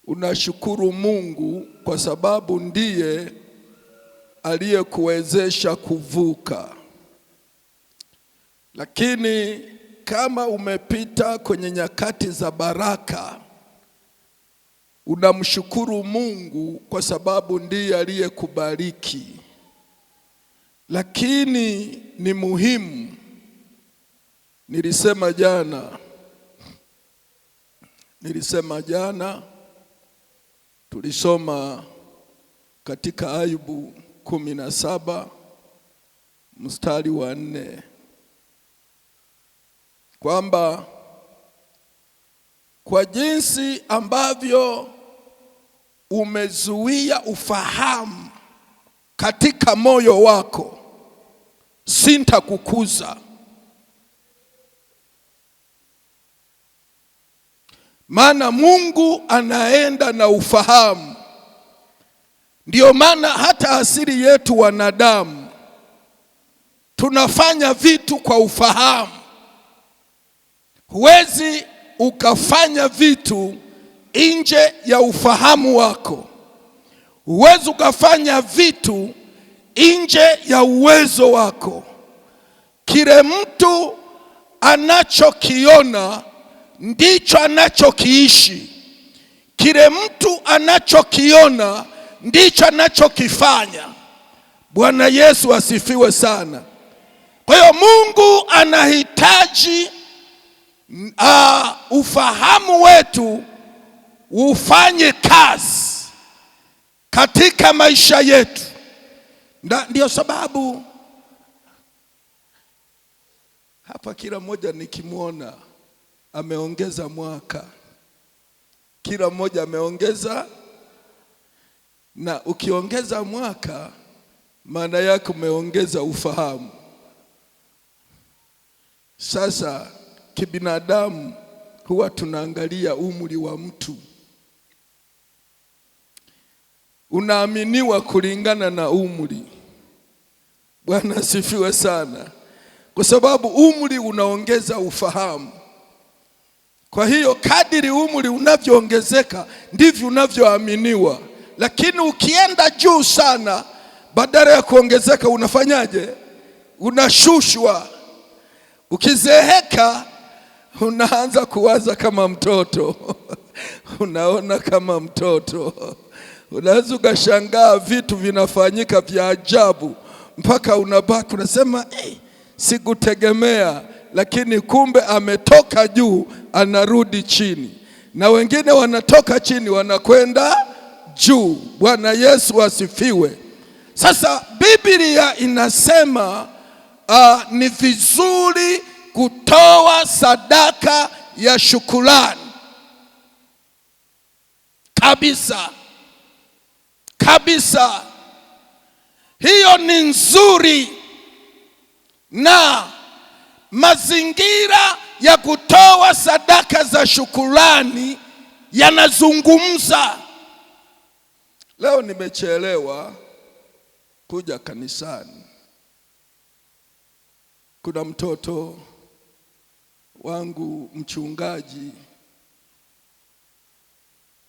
unashukuru Mungu kwa sababu ndiye aliyekuwezesha kuvuka. Lakini kama umepita kwenye nyakati za baraka, unamshukuru Mungu kwa sababu ndiye aliyekubariki. Lakini ni muhimu, nilisema jana tulisoma katika Ayubu 17 mstari wa 4 kwamba kwa jinsi ambavyo umezuia ufahamu katika moyo wako, sintakukuza. Maana Mungu anaenda na ufahamu. Ndio maana hata asili yetu wanadamu tunafanya vitu kwa ufahamu. Huwezi ukafanya vitu nje ya ufahamu wako. Huwezi ukafanya vitu nje ya uwezo wako. Kile mtu anachokiona ndicho anachokiishi. Kile mtu anachokiona ndicho anachokifanya. Bwana Yesu asifiwe sana. Kwa hiyo Mungu anahitaji ufahamu wetu ufanye kazi katika maisha yetu. Ndio sababu hapa kila mmoja nikimwona ameongeza mwaka. Kila mmoja ameongeza, na ukiongeza mwaka maana yake umeongeza ufahamu. Sasa kibinadamu huwa tunaangalia umri wa mtu. Unaaminiwa kulingana na umri. Bwana asifiwe sana. Kwa sababu umri unaongeza ufahamu. Kwa hiyo kadiri umri unavyoongezeka ndivyo unavyoaminiwa. Lakini ukienda juu sana, badala ya kuongezeka unafanyaje? Unashushwa. Ukizeeka unaanza kuwaza kama mtoto. Unaona kama mtoto. Unaweza ukashangaa vitu vinafanyika vya ajabu mpaka unabaki unasema sikutegemea. Lakini kumbe ametoka juu anarudi chini, na wengine wanatoka chini wanakwenda juu. Bwana Yesu asifiwe. Sasa Biblia inasema ni vizuri kutoa sadaka ya shukrani. Kabisa. Hiyo ni nzuri, na mazingira ya kutoa sadaka za shukrani yanazungumza. Leo nimechelewa kuja kanisani. Kuna mtoto wangu mchungaji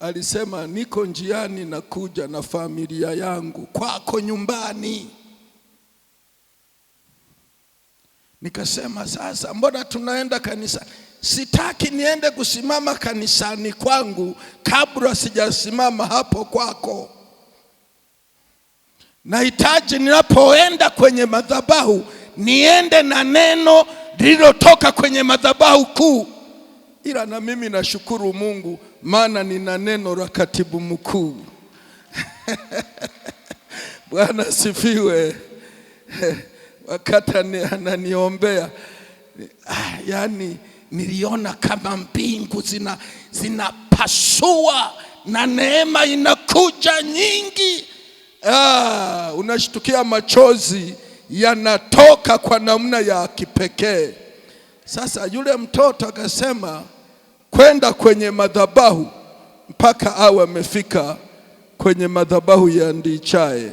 alisema niko njiani na kuja na familia yangu kwako nyumbani. Nikasema sasa mbona tunaenda kanisa? Sitaki niende kusimama kanisani kwangu kabla sijasimama hapo kwako. Nahitaji ninapoenda kwenye madhabahu niende na neno lililotoka kwenye madhabahu kuu. Ila na mimi nashukuru Mungu maana nina neno la katibu mkuu. Bwana asifiwe. Wakati ananiombea, yani niliona kama mbingu zinapasua na neema inakuja nyingi. Unashtukia machozi yanatoka kwa namna ya kipekee. Sasa yule mtoto akasema kwenda kwenye madhabahu mpaka awe amefika kwenye madhabahu ya Ndichaye.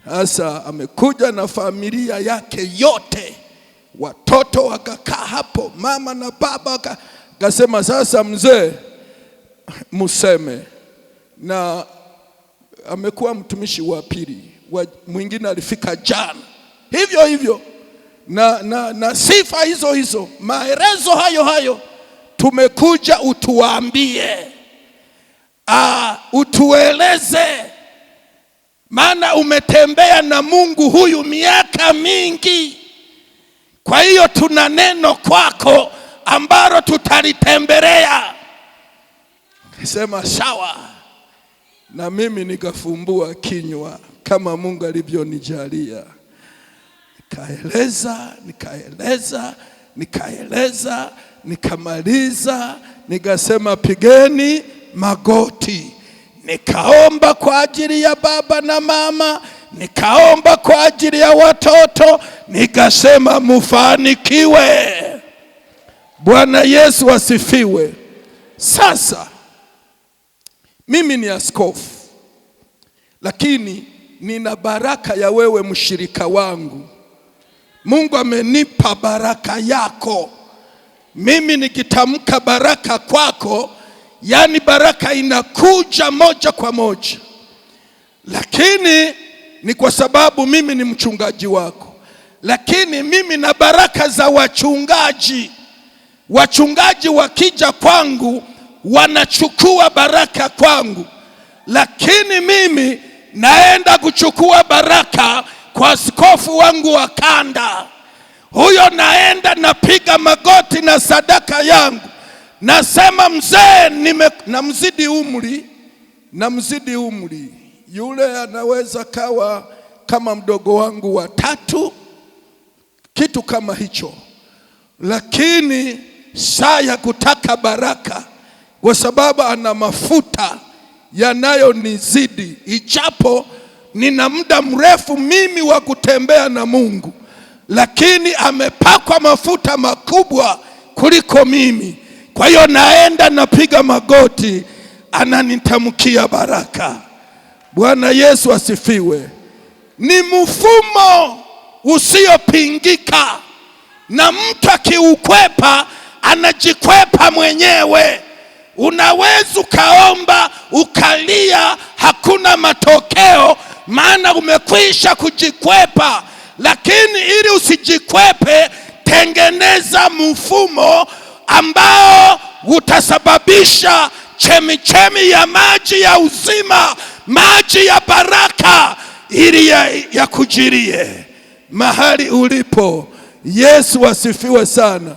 Sasa amekuja na familia yake yote, watoto wakakaa hapo, mama na baba. Akasema sasa mzee, museme na amekuwa mtumishi wa pili. Mwingine alifika jana hivyo hivyo, na sifa hizo hizo, maelezo hayo hayo. Tumekuja utuambie, utueleze, maana umetembea na Mungu huyu miaka mingi. Kwa hiyo tuna neno kwako ambalo tutalitembelea. Sema sawa, na mimi nikafumbua kinywa kama Mungu alivyonijalia. Nikaeleza, nikamaliza, nikasema pigeni magoti. Nikaomba kwa ajili ya baba na mama, nikaomba kwa ajili ya watoto, nikasema mufanikiwe. Bwana Yesu asifiwe. Sasa mimi ni askofu, lakini nina baraka ya wewe mshirika wangu. Mungu amenipa baraka yako. Mimi nikitamka baraka kwako, yani baraka inakuja moja kwa moja. Lakini ni kwa sababu mimi ni mchungaji wako. Lakini mimi na baraka za wachungaji. Wachungaji wakija kwangu wanachukua baraka kwangu, lakini mimi naenda kuchukua baraka kwa askofu wangu wa kanda. Huyo naenda napiga magoti na sadaka yangu, nasema mzee, namzidi umri. Yule anaweza kawa kama mdogo wangu wa tatu, kitu kama hicho, lakini saa ya kutaka baraka, kwa sababu ana mafuta yanayonizidi. Ijapo nina muda mrefu mimi wa kutembea na Mungu, lakini amepakwa mafuta makubwa kuliko mimi. Kwa hiyo naenda napiga magoti, ananitamkia baraka. Bwana Yesu asifiwe. Ni mfumo usiopingika, na mtu akiukwepa anajikwepa mwenyewe. Unaweza ukaomba ukalia, hakuna matokeo, maana umekwisha kujikwepa. Lakini ili usijikwepe, tengeneza mfumo ambao utasababisha chemichemi ya maji ya uzima, maji ya baraka, ili ya kujirie mahali ulipo. Yesu asifiwe sana.